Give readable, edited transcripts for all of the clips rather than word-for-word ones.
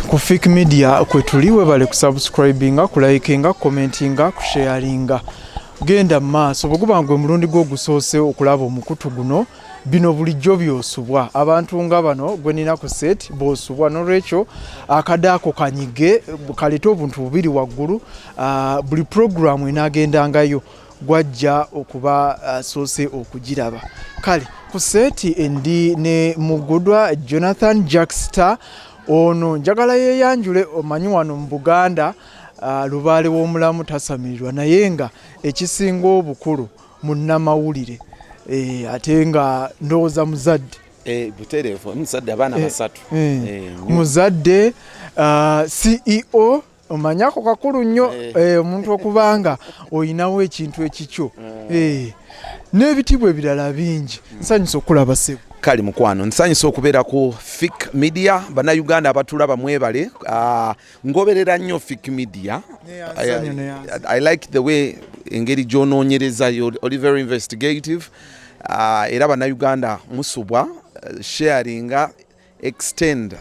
Ku Fake Media kwetuliwe bale kusubscribinga, kulaikinga, commentinga, kusharinga. Genda maaso bugubangwe mulundi gwo gusoose okulaba omukutu guno bino bulijjo byosubwa abantu nga bano gwe nina ku set bosubwa n'olwekyo akadaako kanyige kaleta obuntu bubiri waggulu buli program enaagendangayo gwajja okuba soose okugiraba. Kale ku set endi ne Mugudwa Jonathan JAXTA ono njagala yeyanjule omanyi wano mu Buganda lubaale w'omulamu tasamirirwa naye nga ekisinga obukulu munnamawulire ate nga ndowooza muzadde butereevu muzadde abaana basatu muzadde CEO omanyako kakulu nnyo omuntu okubanga oyinawo ekintu ekikyo n'ebitibwa ebirala bingi nsanyusa okulaba ssebo. Kali mukwano nsanyusa okubeera ku Fake Media bannayuganda abatulaba mwebale ngoberera nnyo Fake Media. I like the way engeri gy'onoonyereza oli very investigative era bannayuganda musubwa sharinga extend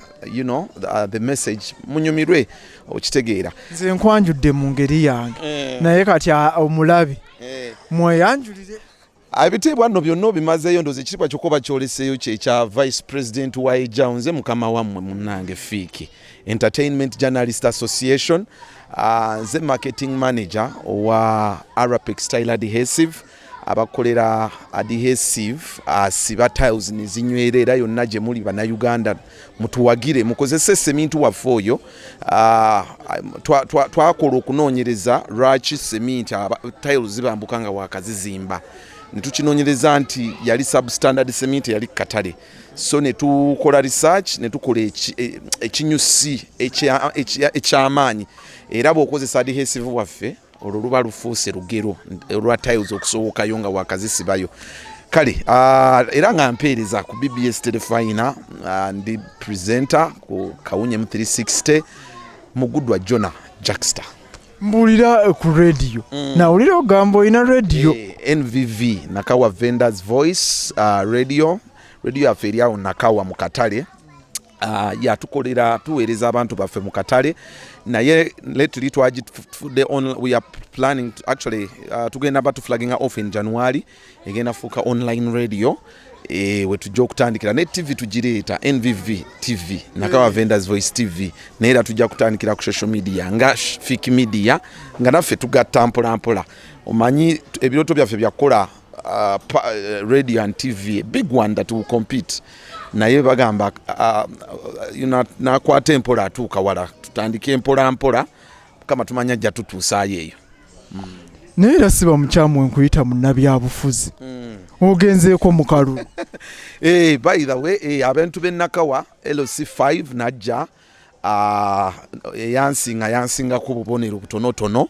the message munyumirwe okitegeera. Nze nkwanjudde mu ngeri yange naye kati omulabi mweyanjulire abiteebwa nno byonna obimazeeyo ndoze ekitiibwa ky'okuba kyoleseeyo kyekya Vice President wa Eja nze mukama wammwe munnange Fiiki Entertainment Journalist Association nze marketing manager wa Arapic Style Adhesive abakolera adhesive asiba tiles nezinywerera yonna gye muli bannayuganda mutuwagire mukozese seminti waffe oyo twakola okunoonyereza lwaki seminti tiles zibambuka nga wakazizimba netukinoonyereza nti yali substandard cement yali katale so netukola research netukola ekinyusi ekyamaanyi era bw'okozesa adhesive waffe olwo luba lufuuse lugero olwa tiles okusowokayo nga wakazisibayo. Kale era nga mpeereza ku BBS Terefayina ndi presenter ku Kawunye 360 Mugudwa Jona JAXTA mbulira ku radio nawulira ogambo ina radio NVV Nakawa Vendors Voice radio yaffe eri awo Nakawa mu katale tukolera tuweereza abantu baffe mu katale naye lately we are planning to actually tugenda batu flagging off in January egenda fuuka online radio we tujja okutandikira ne TV tugireeta NVV TV Nakawa Vendors Voice TV naye era tujja kutandikira ku social media nga Fake Media nga naffe tugatta mpola omanyi ebiroto byaffe byakola radio and TV big one that will compete naye bagamba nakwata empola atuuka wala tutandike empola kama tumanya ajja tutuusaayo eyo naye era siba mukyamu enkuyita munnabyabufuzi ogenzeeko mu kalulu by the way abantu b'e Nakawa LC5 najja yansingako bubonero butonotono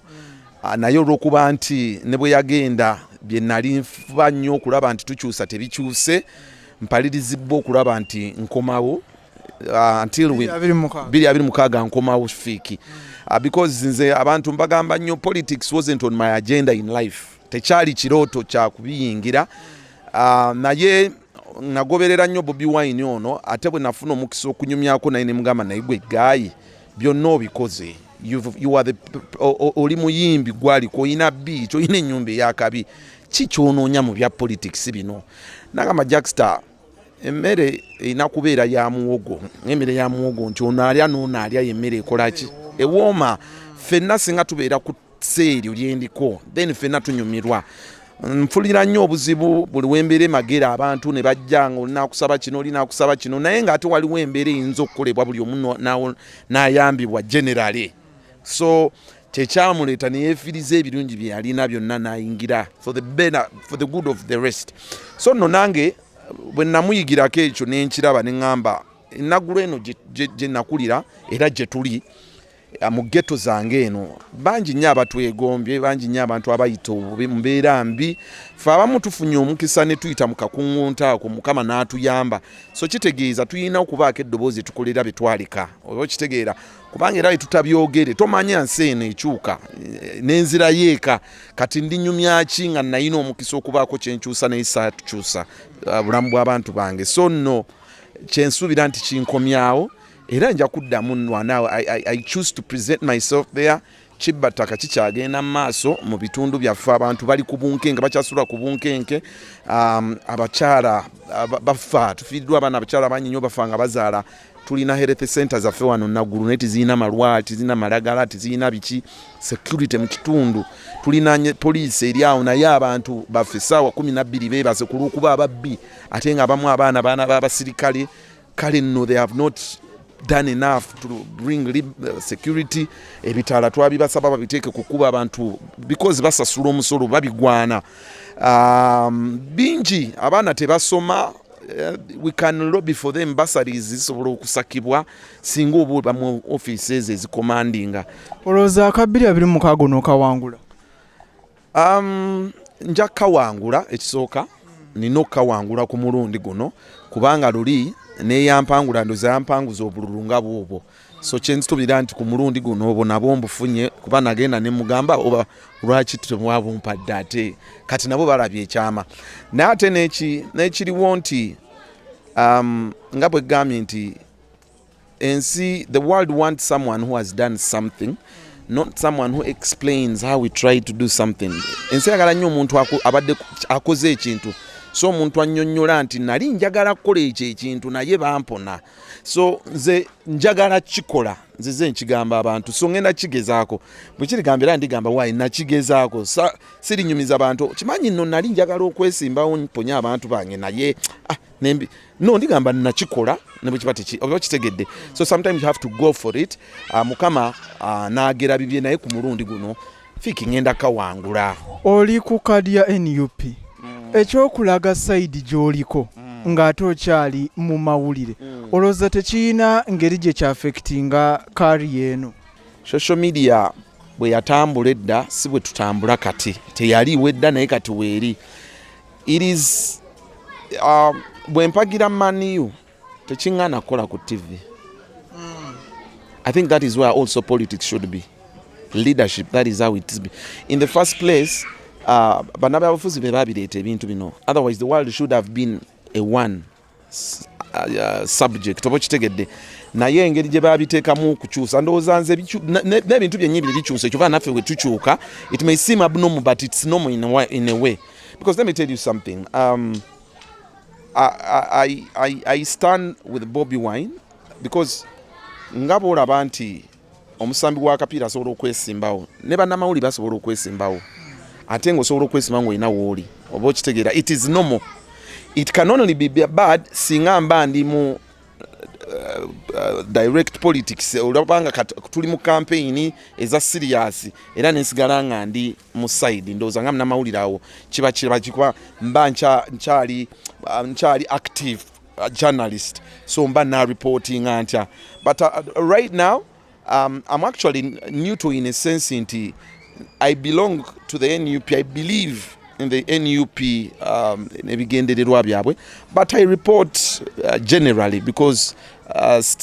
naye olw'okuba nti ne bwe yagenda bye nali nfuba nnyo okulaba nti tukyusa tebikyuse mpalirizibwa okulaba nti nkomawo until 2026 nkomawo Fiiki because nze abantu mbagamba nnyo politics wasn't on my agenda in life tekyali kirooto kya kubiyingira naye nagoberera nnyo Bobi Wine ono ate bwe nafuna omukisa okunyumyako naye ne mugamba naye gwe gaayi byonna obikoze you are oli muyimbi gwaliko oyina biiki oyina ennyumba eyakabi kikyonoonya mu bya politics bino nagamba JAXTA emmere erina kubeera ya muwogo emmere ya muwogo nti ono alya n'ono alya yemmere ekolaki ewooma ffenna singa tubeera ku seeri lyendiko then ffenna tunyumirwa nfulira nnyo obuzibu buli wembeera emagera abantu ne bajja nga olina kusaba kino naye ng'ate waliwo embeera eyinza okukolebwa buli omu n'ayambibwa generally so tekyamuleeta neyeefiriza ebirungi bye yalina byonna n'ayingira for the good of the rest so nno nange bwe namuyigirako ekyo nenkiraba ne ŋŋamba ennaggulu eno gye nakulira era gye tuli mu ghetto zange eno bangi nnyo abatwegombye bangi nnyo abantu abayita obubi mu mbeera mbi ffe abamu tufunye omukisa ne tuyita mu kakuŋŋunta ako Mukama n'atuyamba so kitegeeza tulina okubaako eddoboozi tukolera bye twaleka oba okitegeera kubanga era tutabyogere tomanya nsi eno ekyuka n'enzira yeeka kati ndi nyumyaki nga nayina omukisa okubaako kyenkyusa naye saatukyusa bulamu bw'abantu bange so nno kyensuubira nti kinkomyawo era nja kuddamu now I choose to present myself there. Kibataka kikyagenda maaso mu bitundu byaffe abantu bali ku bunkenke bakyasula ku bunkenke abakyala bafa tufiiddwa abaana abakyala bangi nnyo bafa nga bazaala tulina health center zaffe wano Naguru naye tizirina malwala tizirina malagala tizirina biki security mu kitundu tulina poliisi eri awo naye abantu baffe essaawa 12 beebase ku lw'okuba ababbi ate nga abamu abaana b'abasirikale kale nno they have not done enough to bring security. Ebitala twabibasaba babiteeke kukuba abantu because basasula omusolo babigwana. Bingi abaana tebasoma. We can lobby for them bursaries zisobola okusakibwa singa oba mu offices ezicommandinga. Olowooza akabbiri abiri mu kaago n'okawangula? Nja kawangula ekisooka nina okukawangula ku mulundi guno kubanga luli neyampangula ndoza yampanguza obululu nga bwobwo. So kyensitubira nti ku mulundi guno obwo nabo mbufunye kuba nagenda ne mugamba oba lwaki temwabumpadde ate kati nabo balabye ekyama. Naye ate n'ekiriwo nti nga bwe gambye nti ensi the world wants someone who has done something, not someone who explains how we try to do something. Ensi yagala nnyo omuntu abadde akoze ekintu. So omuntu annyonnyola nti nali njagala kukola ekyo ekintu naye bampona. So nze njagala kikola nzize nkigamba abantu so ngenda kigezaako bwe kirigambira ndigamba waayi nakigezaako sirinyumiza abantu kimanyi nno nali njagala okwesimbawo mponya abantu bange naye no ndigamba nakikola ne bwe kiba oba kitegedde. So sometimes you have to go for it. Mukama naagera bibye naye ku mulundi guno fiki ngenda kawangula. Oli ku kadi ya NUP ekyokulaga sayidi gy'oliko ng'ate okyali mu mawulire olowooza tekiyina ngeri gye kyaffectinga kari eno? Social media bwe yatambula edda si bwe tutambula kati teyaliiwo edda naye kati weeri. It is bwe mpagira maniyu tekiŋŋaana kukola ku TV. I think that is where also politics should be. Leadership, that is how it is. In the first place, banabafuzi be babireeta ebintu bino. Otherwise the world should have been a one subject. Oba kitegedde. Naye engeri gye babiteekamu kukyusa ndowooza nze n'ebintu byennyini bikyusa ekyo naffe bwe tukyuka it may seem abnormal but it's normal in a way. Because let me tell you something. I stand with Bobby Wine because nga bw'olaba nti omusambi w'akapiira asobola okwesimbawo ne bannamawulire basobola okwesimbawo ate ng'osobola okwesimbawo ng'olina w'oli oba okitegeera. It is normal. It can only be bad singa mba ndi mu direct politics olabanga tuli mu campaign eza serious era nensigala nga ndi mu side ndowooza nga munnamawulire awo kiba kikuba mba nkyali active journalist so mba na reporting antya but right now I'm actually neutral in a sense nti I belong to the NUP. I believe in the NUP ebigendererwa byabwe but I report generally because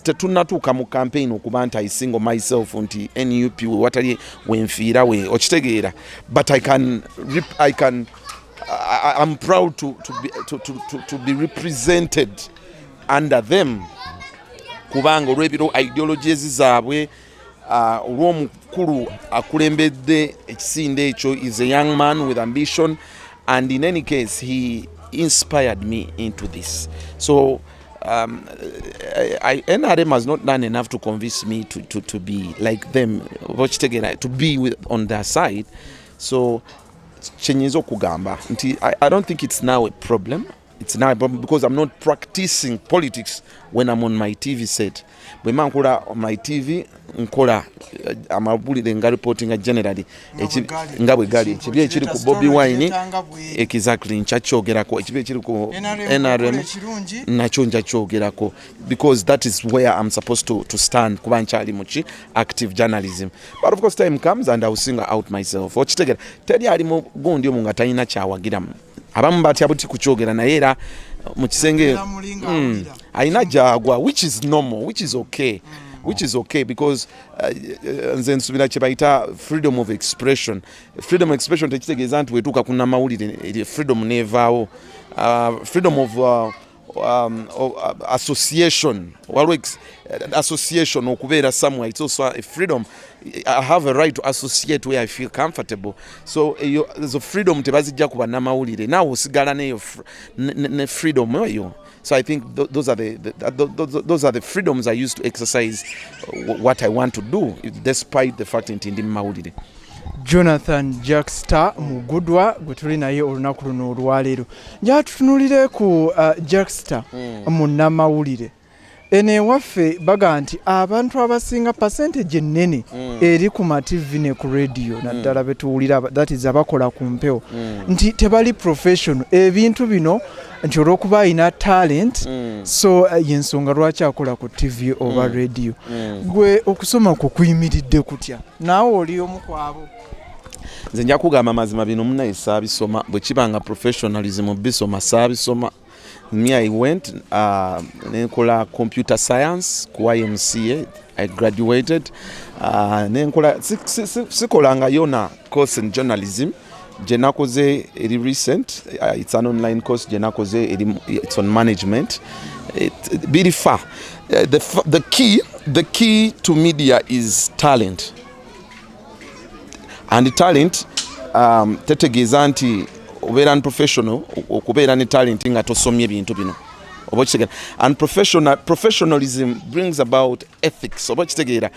tetunatuuka mu campaign okuba nti I single myself nti NUP watali wenfiira we okitegeera but I'm proud to be represented under them kubanga olw'ebiro ideologies zaabwe olw'omukulu akulembedde ekisinde ekyo is a young man with ambition and in any case he inspired me into this. So NRM has not done enough to convince me to be like them, to be on their side. So kyenyinza okugamba nti I don't think it's now a problem. It's now a problem because I'm not practicing politics when I'm on my TV set. Bwe mba nkola on my TV nkola amabulire nga reporting generally nga bwe gali ekibi ekiri ku Bobby Wine exactly nkyakyogerako ekibi ekiri ku NRM nakyo nkyakyogerako because that is where I'm supposed to stand kuba nkyali muki active journalism but of course time comes and I will sing out myself okitegera teri ali mu gundi omu nga talina kyawagiramu abamu batya buti kukyogera naye era mu kisenge alina gyagwa which is normal which is okay because nze nsubira kye bayita freedom of expression tekitegeeza nti wetuuka ku nnamawulire freedom nevaawo freedom association association okubeera somewhere. It's also a freedom. I have a right to associate where I feel comfortable. So there's a freedom tebazijja kuba namawulire nawe osigala neyo ne freedom eyo. So I think those are the freedoms I use to exercise what I want to do, despite the fact nti ndi mawulire. Jonathan JAXTA Mugudwa gwe tuli naye olunaku luno olwaleero. Nja tutunulire ku JAXTA munnamawulire. Ene waffe baga nti abantu abasinga percentage ennene eri ku ma TV ne ku radio naddala betuwulira, that is abakola ku mpewo nti tebali professional ebintu bino nti olw'okuba alina talent so yensonga lwaki akola ku TV oba radio. Gwe okusoma kwo kuyimiridde kutya? Naawe oli omu ku abo? Nze nja kugamba mazima bino munaye saabisoma bwe kibanga professionalism bisoma saabisoma. Me, I went nenkola computer science ku YMCA. I graduated. Nenkola sikolanga yona course in journalism. Jenakoze eri recent. It's an online course. Jenakoze it's on management. It very far. The key to media is talent. And the talent tetegeeza nti obeera professional okubeera ne talent nga tosomye bintu bino oba kitegeera. And professionalism brings about ethics oba kitegeera.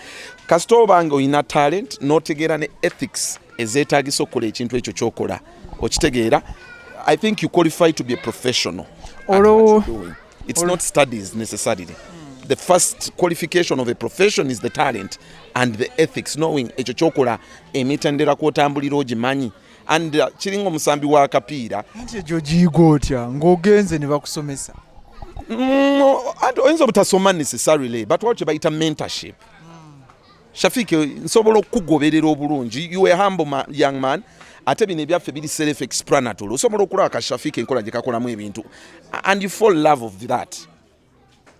Kasita obanga olina talent n'otegeera ne ethics ezeetaagisa okukola ekintu ekyo kyokola okitegeera, I think you qualify to be a professional. It's not studies necessarily. The first qualification of a profession is the talent and the ethics, knowing ekyo kyokola emitendera kwotambulira ogimanyi. And kiringa omusambi wa kapiira nti egyo giyiga otya ng'ogenze ne bakusomesa. Anti oyinza obutasoma necessarily, but what bayita mentorship. Shafiki nsobola okugoberera obulungi, you a humble young man, ate bino ebyaffe biri self explanatory. Osobola okulaba ka Shafiki enkola gye kakolamu ebintu and you fall in love of that.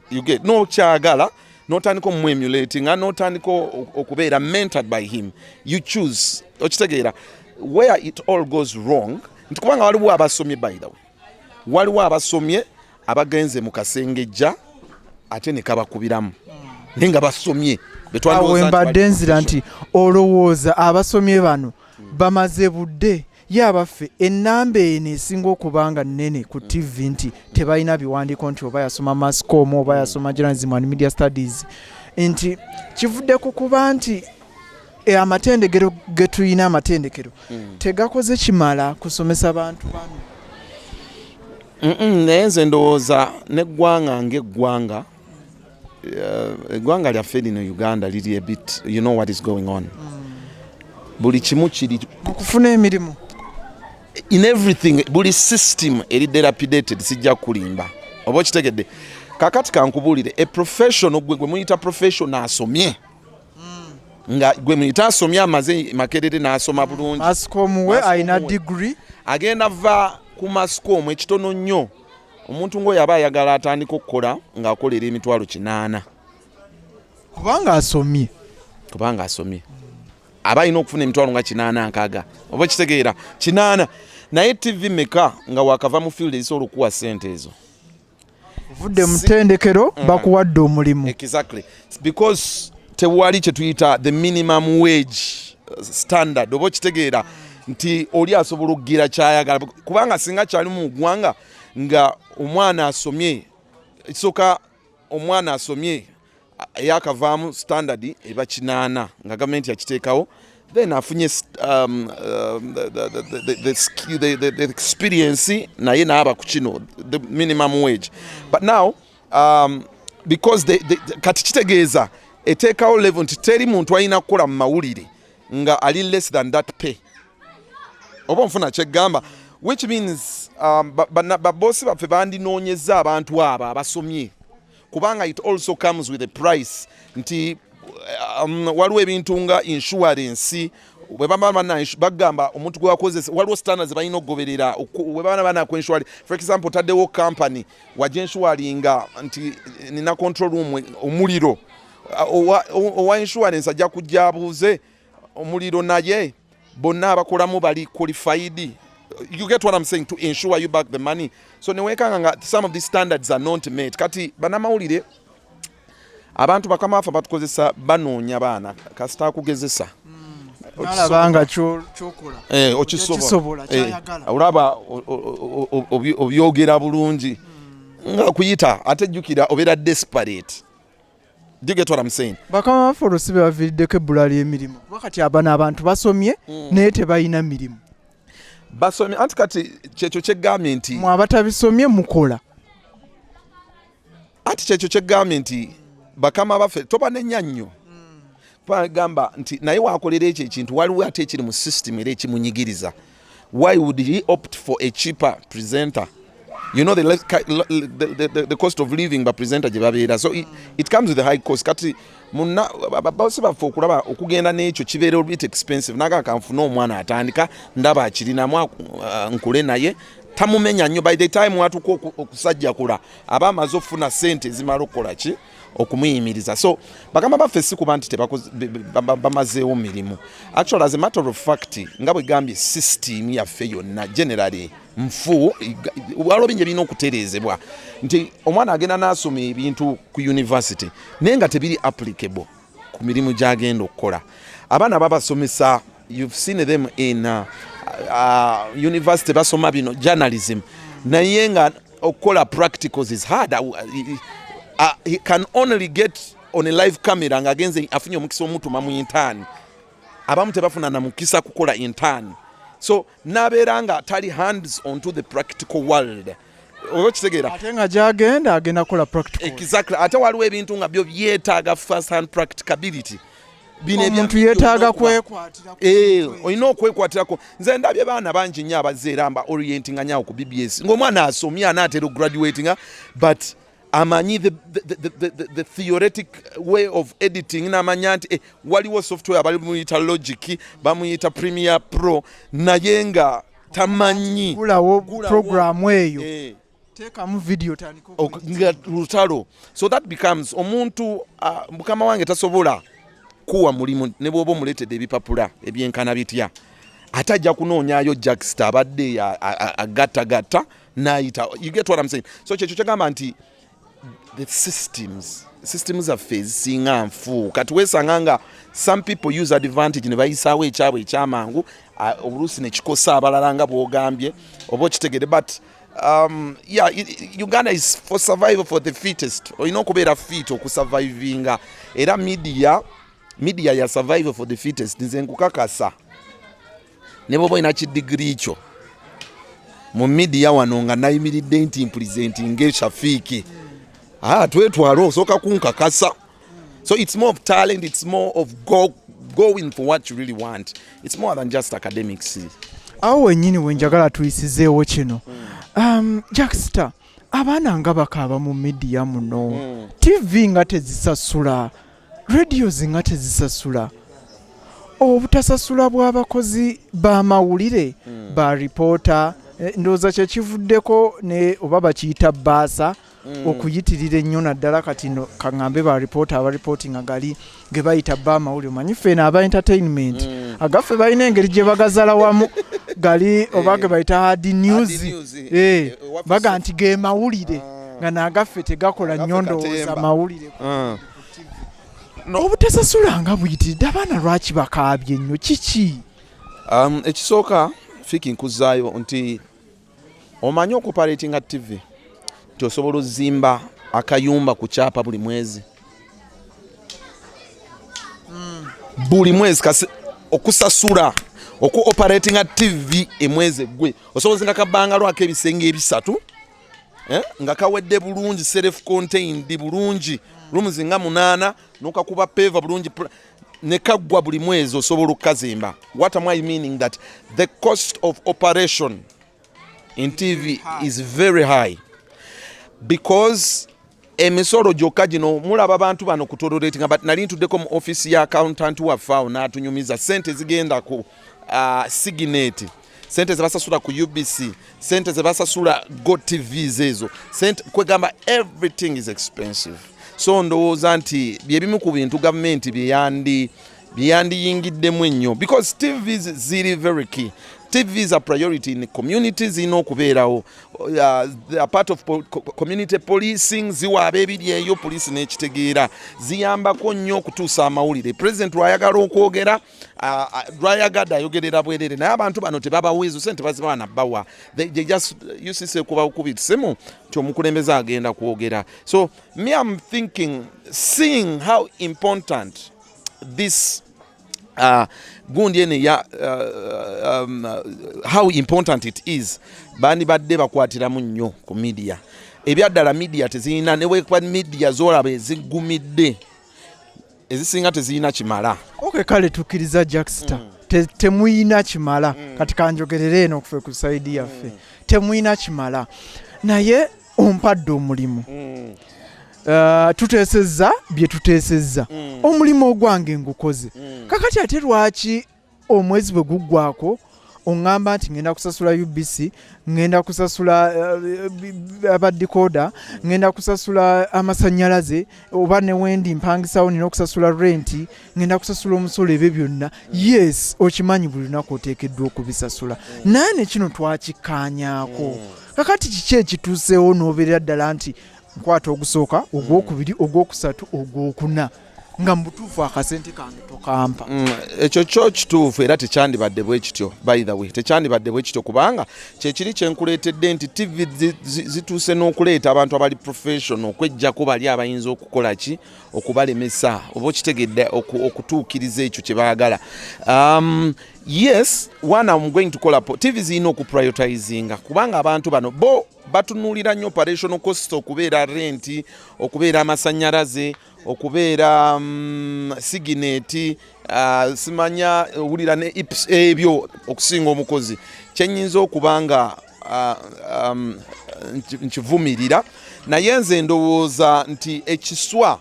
You get no kyagala n'otandika omwemulating n'otandika okubeera mentored by him. You choose okitegeera. Where it all goes wrong nti kubanga waliwo abasomye, by the way, waliwo abasomye abagenze mu kasengejja ate ne kabakubiramu nenga basomye betwalibadde nzira nti olowooza abasomye bano bamaze budde ye abaffe ennamba eno esinga okubanga nnene ku TV nti tebalina biwandiiko nti oba yasoma masscom oba yasoma journalism and media studies nti kivudde ku kuba nti amatendekero getuyina amatendekero tegakoze kimala kusomesa bantu bano. Naye nze ndowooza n'eggwanga ng'eggwanga eggwanga lyaffe lino Uganda liri a bit, you know what is going on. Buli kimu kiri mu kufuna emirimu, in everything, buli system eri dilapidated, sijja kulimba oba kitegedde. Kakati kankubuulire, a professional gwe muyita professional asomye nga gwe muyita asomye amaze makerere n'asoma bulungi mascom we ayina degree agenda va ku mascom ekitono nnyo. Omuntu ngoyo aba ayagala atandika okukola ng'akolera emitwalo 8 kubanga asomye aba alina okufuna emitwalo nga 8 nkaaga oba kitegeera 8. Naye TV meka nga wakava mu field ezisobola okuwa sente ezo ovudde mu ttendekero bakuwadde omulimu. Exactly, because tewali kye tuyita the minimum wage standard oba kitegeera nti oli asobola okugira kyayagala kubanga singa kyali mu ggwanga nga omwana asomye ekisooka omwana asomye yakavaamu standard eba 8 nga gavumenti yakiteekawo, then afunye the experience naye naaba ku kino the minimum wage. But now because kati kitegeeza eteekawo level nti teri muntu alina kukola mu mawulire nga ali less than that pay oba nfuna kyeggamba, which means babosi baffe bandinoonyeza abantu abo abasomye kubanga it also comes with a price nti waliwo ebintu nga insurance bwe bagamba omuntu gwe wakozesa waliwo standards balina okugoberera bwe bana ku insurance. For example, taddewo company wajja insuringa nti nina control room omuliro owa insurance ajja kujja abuuze omuliro naye bonna abakolamu bali qualified You get what I'm saying? To ensure you back the money. So some of these standards are not met. Kati banamawulire abantu bakamafa batukozesa banoonya baana kasita kugezesa. Nalabanga chokola. Okisobola. Olaba obyogera bulungi. Nga kuyita atejjukira obeera desperate. Do you get what I'm saying? Bakama bafolosi baviddeko ebbula ly'emirimu. Wakati abana abantu basomye naye tebalina mirimu. Basomye anti kati kyekyo kyegambye nti mu abatabisomye mukola. Anti kyekyo kyegambye nti bakama baffe toba nenya nnyo. Gamba nti naye waakolera ekyo ekintu waliwo ate ekiri mu system era ekimunyigiriza. Why would he opt for a cheaper presenter? You know the cost of living by presenter gye babeera. So it comes with a high cost. Kati munna bose baffe okulaba okugenda n'ekyo kibeera a bit expensive. Naga kanfuna omwana atandika ndaba akirinamu nkule naye tamumenya nnyo. By the time watuka okusajja kula aba amaze okufuna ssente ezimala okukola ki okumuyimiriza. So bakama baffe si kuba nti bamazeewo mirimu. Actually as a matter of fact nga bwe gambye system yaffe yonna generally mfu waliwo bingi birina okutereezebwa nti omwana agenda n'asoma ebintu ku university naye nga tebiri applicable ku mirimu gy'agenda okukola. Abaana babasomesa, you've seen them in university basoma bino journalism naye nga okukola practicals is hard. He can only get on a live camera nga agenze afunye omukisa omutuma mu intern. Abamu tebafuna na mukisa kukola intern. So nabeera nga tali hands on to the practical world. Okitegeera ate nga gyagenda agenda kola practical. Exactly. Ate waliwo ebintu nga byo byetaaga first hand practicability. Omuntu yeetaaga kwekwatirako. Olina okwekwatirako. Nze ndabye baana bangi nnyo abazeera mba orientinga nyawo ku BBS ng'omwana asomye anaatera graduating but amanyi the theoretic way of editing n'amanya nti waliwo software bali muyita Logic bamuyita Premiere Pro naye nga tamanyi gulawo program eyo teekamu video tandiko nga lutalo. So that becomes omuntu mukama wange tasobola kuwa mulimu ne bw'oba omuleetedde ebipapula ebyenkana bitya atajja kunoonyaayo JAXTA abadde agattagatta n'ayita. You get what I'm saying? So kyekyo kyagamba nti the systems of phase singa nfu kati wesanga nga some people use advantage ne bayisaawo ekyabwe ekyamangu obulusi ne kikosa abalala nga bw'ogambye oba okitegede. But yeah, Uganda is for survival for the fittest. Olina okubeera fit okusurvivinga era media ya survival for the fittest. Nze nkukakasa ne bwoba olina kidigiri kyo mu media wano nga nayimiridde nti presenting eshafiiki twetwala osooka kunkakasa. So it's more of talent, it's more of going for what you really want. It's more than just academics. Awo wennyini wenjagala tuyisizeewo kino. JAXTA abaana nga bakaaba mu media muno. TV nga tezisasula, radios nga tezisasula. Obutasasula bw'abakozi b'amawulire ba reporter ndowooza kye kivuddeko ne oba bakiyita baasa okuyitirira ennyo naddala kati no kaŋŋambe ba reporter aba reporting agali ge bayita b'amawulire. Omanyi ffeeno aba entertainment agaffe balina engeri gye bagazala wamu gali oba ge bayita hard news baga nti ge mawulire nga n'agaffe tegakola nnyo ndowooza mawulire. Obutasasula nga buyitiridde abaana lwaki bakaabye ennyo kiki? Ekisooka fiki nkuzaayo nti omanyi okuparatinga TV nti osobola ozimba akayumba ku kyapa buli mwezi. Buli mwezi okusasula okuoperatinga TV emwezi gwe osobola ozinga kabbanga ak'ebisenge ebisatu nga kawedde bulungi self contained bulungi rooms nga 8 nokakuba peva bulungi ne kaggwa buli mwezi osobola okukazimba. What am I meaning? That the cost of operation in TV is very high because emisolo gyokka gino mulaba abantu bano kutoloratinga but nali ntuddeko mu office ya accountant waffe awo n'atunyumiza sente zigenda ku Signet, sente zebasasula ku UBC, sente zebasasula Go TVs ezo sente kwegamba everything is expensive. So ndowooza nti byebimu ku bintu gavumenti byandiyingiddemu ennyo because TVs ziri very key. TVs are priority in communities zino okubeerawo a part of community policing ziwaaba ebiri eyo poliisi n'ekitegeera ziyambako nnyo okutuusa amawulire. President lwayagala okwogera lwayagadde ayogerera bwerere naye abantu bano tebabaweezo sente baziba banabbawa they just usise kubitisimu kyomukulembeze agenda kwogera. So me I'm thinking seeing how important this gundi ene ya how important it is bandi badde bakwatiramu nnyo ku media ebyaddala media tezirina newekwa media zolaba ezigumidde ezisinga tezirina kimala. Okay, kale tukiriza JAXTA temuyina kimala kati kanjogerere eno okufe ku side yaffe temuyina kimala naye ompadde omulimu tuteesezza bye tuteesezza omulimu ogwange ngukoze kakati ate lwaki omwezi bwe guggwako oŋŋamba nti ngenda kusasula UBC ngenda kusasula abadikoda ngenda kusasula amasannyalaze oba ne wendi mpangisawo nina okusasula renti ngenda kusasula omusolo ebyo byonna yes okimanyi buli lunaku oteekeddwa okubisasula naye ne kino twakikkaanyaako kakati kiki ekituuseewo n'obeerera ddala nti nkwata ogusooka ogwokubiri ogwokusatu ogwokuna nga mbutuufu akasente kange tokampa. Ekyo kyo kituufu era tekyandibadde bwe kityo by the way tekyandibadde bwe kityo kubanga kyekiri kyenkuleetedde nti TV zituuse n'okuleeta abantu abali professional okwejjako bali abayinza okukola ki okubalemesa oba okitegedde okutuukiriza ekyo kye baagala. Yes, one I'm going to call up TV zino okuprioritizinga kubanga abantu bano bo batunulira nnyo operational costs okubeera renti okubeera amasannyalaze okubeera sigineti simanya wulira ne ips ebyo okusinga omukozi kyennyinza okubanga nkivumirira naye nze ndowooza nti ekiswa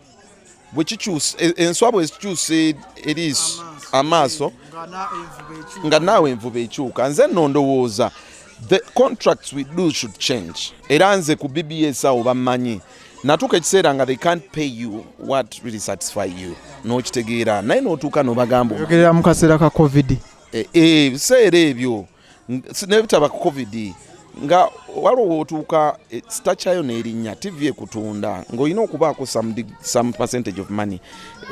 bwe kikyusa enswa bwe zikyusa eriiso amaaso nga naawe envuba ekyuka nze nno ndowooza the contracts we do should change. Era nze ku BBS awo bammanyi natuuka ekiseera nga they can't pay you what really satisfy you n'okitegeera naye n'otuuka n'obagamba oyogerera mu kaseera ka covid biseera ebyo nebitaba covid nga waliwo otuuka sitakyayo n'erinnya TV ekutunda ng'olina okubaako some percentage of money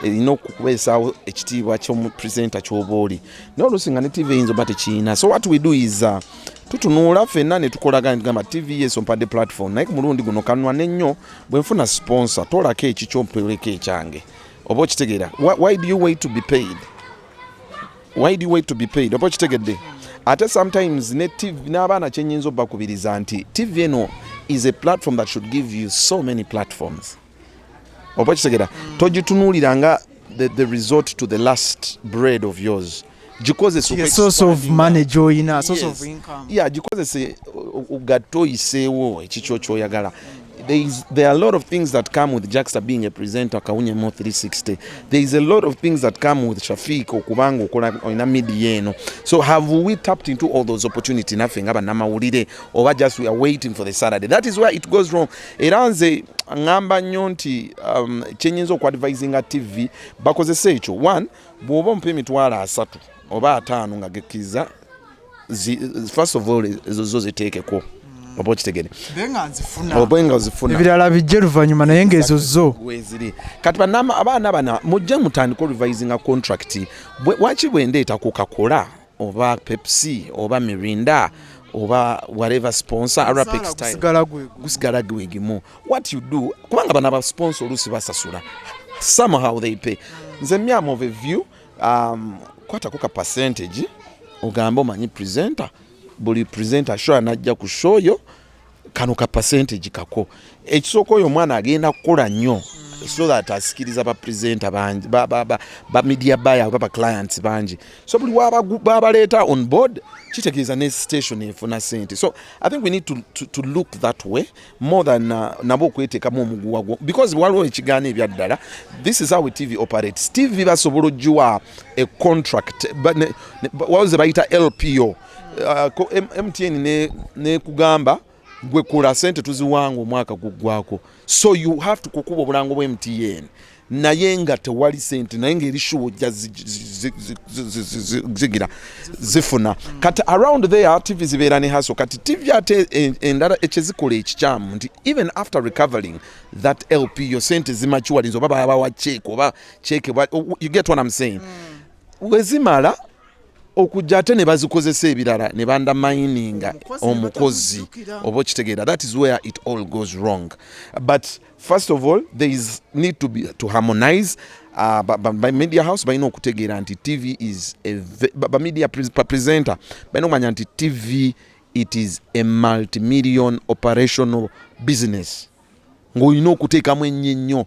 erina okukubeesaawo ekitiibwa ky'omupresenta ky'oba oli naye oluusi nga ne TV eyinza oba tekiina. So what we do is tutunuula ffenna ne tukolagana tugamba TV yes ompadde platform naye ku mulundi guno kanwa n'ennyo bwe nfuna sponsor tolako eki ky'ompeleko ekyange oba okitegeera. Why do you wait to be paid? Why do you wait to be paid? Oba okitegedde ate sometimes ne TV n'abaana kyennyinza obbakubiriza nti TV eno is a platform that should give you so many platforms. Oba okitegeera togitunuulira nga the resort to the last bread of yours gikozese source of money joina source of income gikozese ugatte oyiseewo ekikyo kyoyagala. There are a lot of things that come with JAXTA being a presenter Kawunyemo 360. There is a lot of things that come with Shafiq okubanga okola ina media eno. So have we tapped into all those opportunities nothing aba namawulire or just we are waiting for the Saturday? That is where it goes wrong. Eranze ngamba nnyo nti kyenyinza okwadvisinga TV bakozesa ekyo. One, bw'oba ompa emitwalo 3 oba 5 nga gekkiriza first of all ezo zo ziteekeko oba okitegere obenga zifuna ebirala bijje luvannyuma naye ng'ezo zo weziri kati abaana bana mujje mutandika revisinga contract waki bwendeeta Coca-Cola oba Pepsi oba Mirinda oba whatever sponsor Arapex style gusigala gwegimu. What you do kubanga bana ba sponsor olusi basasula somehow they pay. Nze myam of a view kwatako ka percentage ogamba omanyi presenter buli presenter show anajja ku show yo kano ka percentage kako ekisoko oyo mwana agenda kukola nnyo so that asikiriza ba presenter banji ba media buyer ba clients banji so buli wabaleeta on board kitegeeza ne station efuna sente. So I think we need to look that way more than nabo okweteekamu omuguwa gwo because waliwo ekigaana ebyaddala. This is how TV operates. TV basobola ogiwa a contract waze bayita LPO MTN ne kugamba gwe kula sente tuziwanga omwaka guggwako so you have to kukuba obulango bwa MTN naye nga tewali sente naye nga erishujja zigira zifuna kati around there TV zibeera ne haso kati TV ate endala ekizikola ekikyamu nti even after recovering that LP yo sente zimachuwalinzo baba abawa check oba check you get what I'm saying wezimala okujja ate ne bazikozesa ebirala ne banda mining omukozi oba kitegeera that is where it all goes wrong but first of all there is need to harmonize by media house balina okutegeera nti TV is a media presenter balina okumanya nti TV it is a multi-million operational business ng'olina okuteekamu ennyo nnyo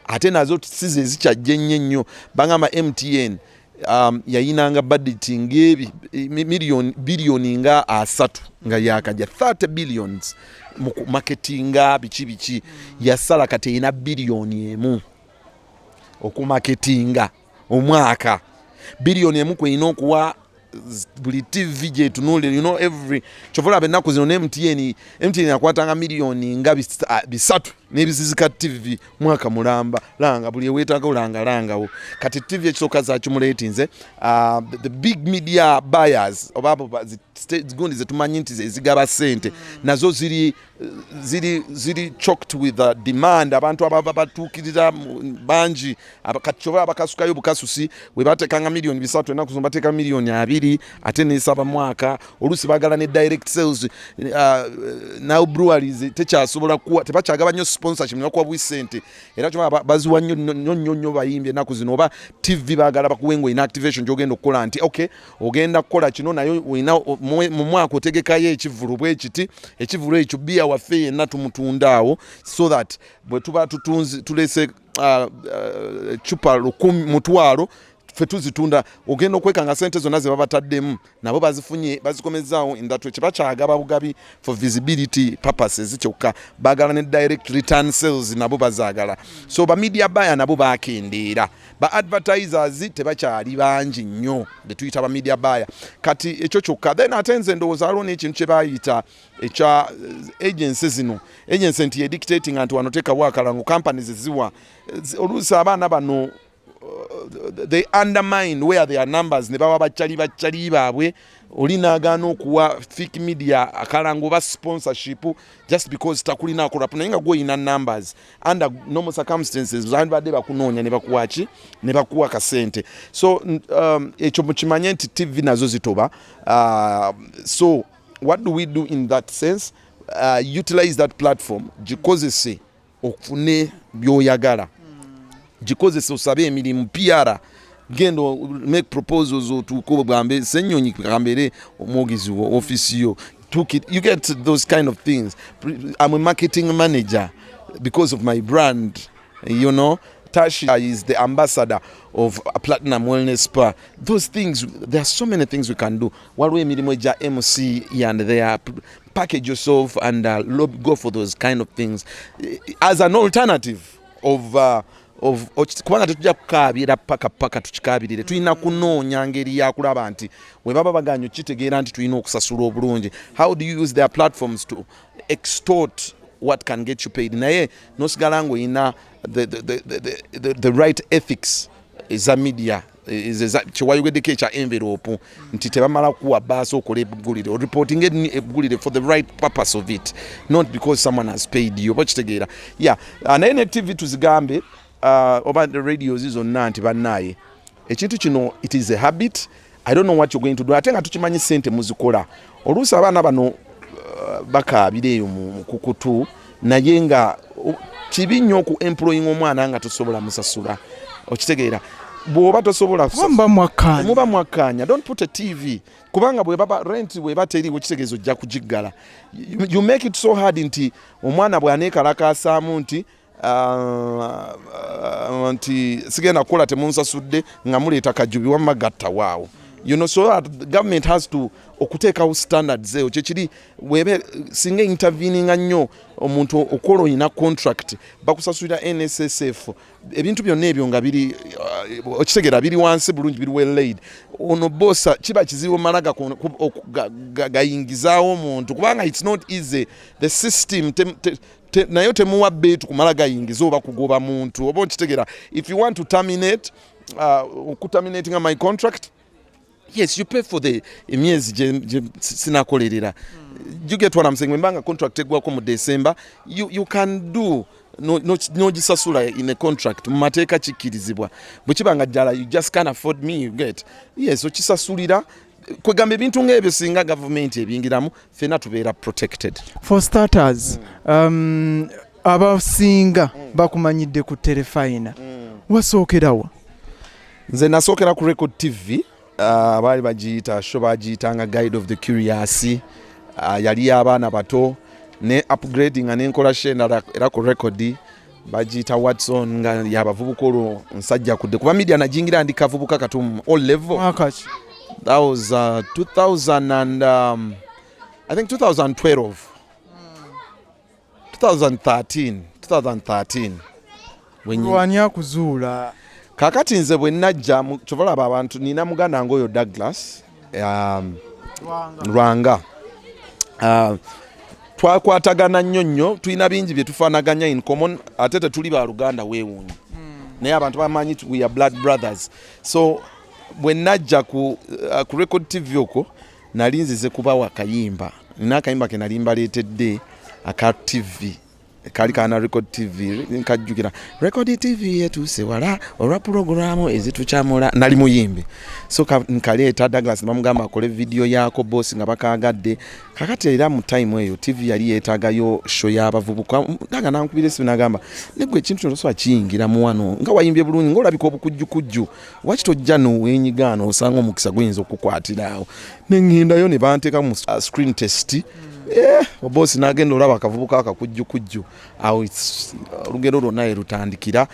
ate nazo size zikyajja ennyo nnyo bangamba MTN yayinanga budgeting billion nga 3 nga yakajja 30 billions mu marketinga bichi yasala kati ina billion emu okumarketinga omwaka billion emu kwina okuwa buli TV je tunule you know every chovola benaku zino MTN yakwatanga million nga bisatu nebizizika TV mwaka mulamba langa buli wetanga ulanga kati TV ekisoka za cumulatinze the big media buyers obabo zigundi zetumanyi nti zigaba sente nazo ziri choked with the demand abantu ababa batukirira banji abakachobala bakasukayo bukasusi we batekanga million bisatu na kuzomba teka million 2 ate ne saba mwaka olusi bagala ne direct sales now breweries techasobola kuwa tebachagaba nyo sponsorship nako bwisente era choma baziwa nnyo bayimbye naku zino oba TV bagala bakuwengo inactivation jogenda okukola anti okay ogenda kukola kino nayo wina mu mwaka otegekayo ekivulu bwekiti ekivulu ekyo bia wafe na tumutundaawo so that bwe tuba tutunzi tulese chupa 10 mutwalo fetuzitunda ogenda okwekanga sente zonna ze babataddemu nabo bazifunye bazikomezaawo in that way kyebachagaba bugabi for visibility purposes kyokka bagala ne direct return sales nabo bazagala so ba media buyer nabo bakendeera ba advertisers tebakyali bangi nnyo betuyita ba media buyer kati ekyo kyokka then atenze ndowooza alo n'ekintu kye bayita ekya agencies zino agency nti dictating anti wanoteka wakalango companies ziwa oluusi abaana bano they undermine where their numbers ne baba bachali babwe olinagano kuwa fake media akalango ba sponsorship just because takulina akorap nainga go ina numbers under normal circumstances zandi bade bakunonya ne bakuwachi ne bakuwa kasente so echo mukimanye nti TV nazo zitoba so what do we do in that sense utilize that platform gikozese okufune byoyagala gikozese osabe emirimu PR gendo make proposals to ko bambe senyonyi kambere omwogizi wo office yo you get those kind of things. I'm a marketing manager because of my brand, you know. Tasha is the ambassador of a Platinum Wellness Spa. Those things, there are so many things we can do. While we meet MC and there, package yourself and go for those kind of things as an alternative of kubanga tetujja kukaabira paka tukikabirire tulina kunoonya ngeri yakulaba nti we baba baganyo kitegeera nti tulina okusasula obulungi. How do you use their platforms to extort what can get you paid? Naye nosigala ngo ina the right ethics is a media is chiwayugedeke cha envelope nti tebamala kuwa baso okole ebugulire reporting ebugulire for the right purpose of it, not because someone has paid you. Bakitegeera naye TV tuzigambe over the radios is on nanti banaye ekintu kino it is a habit. I don't know what you're going to do. Atenga tukimanyi sente muzikola oluusi abaana bano bakaabireeyo mu kukutu naye nga kibi nnyo ku employing omwana nga tosobola musasula. Okitegeera bw'oba tosobola muba mwakanya don't put a TV kubanga bwe baba rent bwe bateri okitegeezo ojja kujiggala. You make it so hard nti omwana bwe aneekalakasaamu nti sigenda kukola temunsasudde nga muleeta kajubi wamagatta waawo you know, so that the government has to okuteekawo standards eyo kyekiri webe singa intervening nnyo omuntu okola oyina contract bakusasulira NSSF ebintu byonna ebyo nga biri okitegeera biri wansi bulungi biri well laid ono bossa kiba kizibu malaga gayingizaawo omuntu kubanga it's not easy the system nayo temuwa beetu kumala gayingiza oba kugoba muntu oba okitegeera if you want to terminate terminating my contract. Yes, you pay for the emyezi sinakolerera. You get what I'm saying? When contract egwako mu December, you can do no gisasula in a contract. Mateeka kikirizibwa. Bwekibanga jala you just can't afford me, you get. Yes, okisasulira kwegamba ebintu ng'ebyo singa government ebingiramu fena tubeera protected. For starters, abasinga bakumanyidde ku Terefayina. Wasookerawa? Nze nasookera ku Record TV. Baali bagiyita show bagiyitanga Guide of the Curious, yali abaana bato ne upgrading n'enkola shenda era ku Record bagiyita Watson nga yabavubuka olwo nsajja kudde kuba media najingira ndi kavubuka katumu all level. That was 2000 and I think 2012 2013 when wanya kuzuula kakati nze bwe najja kyovalaba abantu nina muganda ngoyo Douglas Rwanga twakwatagana nnyo tulina bingi bye tufaanaganya in common ate tetuli ba Luganda weewuunyi naye abantu bamanyi we are blood brothers. So bwe najja ku Record TV okwo nali nzize kubawa akayimba nina akayimba ke nali mbaleetedde aka TV kali kana Record TV nkajjukira Record TV yetuuse wala olwa programu ezitukyamula nali muyimbi so nkaleeta Douglas bamugamba akole video yaako boss nga bakagadde kakati era mu time eyo TV yali yeetaagayo show y'abavubuka ndaga nankubira sibi nagamba negwe ekintu kyoswa kiyingira mu wano nga wayimbye bulungi ng'olabika obukujjukujju waki tojja n'owenyigano osanga omukisa guyinza okukwatiraawo nengendayo ne banteeka mu screen test. Boss nagenda olaba akavubuka akakujjukujju awo olugero lwonna erutandikira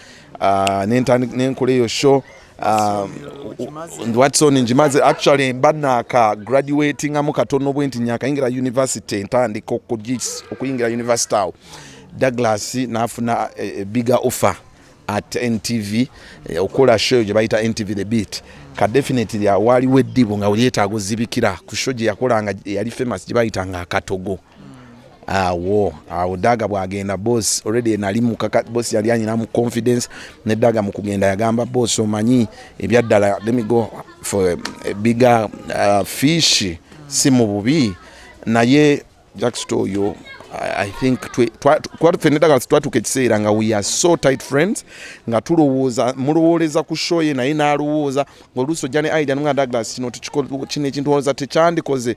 nenkola eyo show Watson njimaze actually mbana ka graduating amu katono bwenti nyaka ingira university ntandika okuyingira university awo Douglas nafuna bigger offer at NTV okola show gye bayita NTV The Beat ka definitely wali weddibo nga ulietaago zibikira ku show gye yakolanga yali famous gye bayitanga akatogo awo Daga bwagenda boss already nali mukaka boss yali anyina mu confidence ne Daga mu kugenda yagamba boss omanyi ebyaddala let me go for a bigger fish si mu bubi naye JAXTA yo I think twatuka ekiseera nga we are so tight friends nga tulowooza mulowoleza ku show ye naye n'alowooza ng'oluusi ojja ne idea nga Douglas kino kino ekintu olowooza tekyandikoze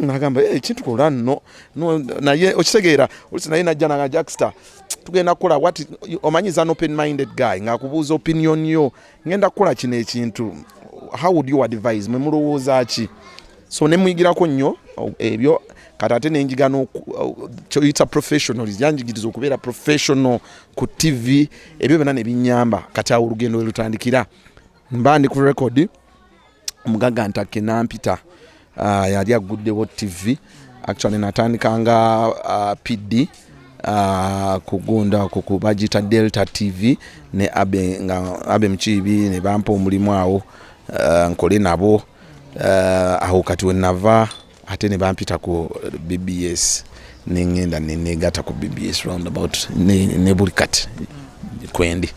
nagamba ekintu kola nno naye okitegeera oluusi naye najja nanga JAXTA tugenda kukola omanyiza an open minded guy ng'akubuuza opinion yo ngenda kukola kino ekintu how would you advise mwe mulowooza ki so ne muyigirako nnyo ebyo kati ate n'enjigano kyoyita professionals yanjigiriza okubeera professional ku TV ebyo byonna ne binyamba kati awo olugendo we lutandikira mba ndi ku Record omugaga ntake nampita yali aguddewo TV actually natandikanga PD kugunda kukubagita Delta TV ne abe mchibi ne bampa omulimu awo nkole nabo aho kati wenava ate ne bampita ku BBS nengenda negata ku BBS roundabout ne buli kati kwendi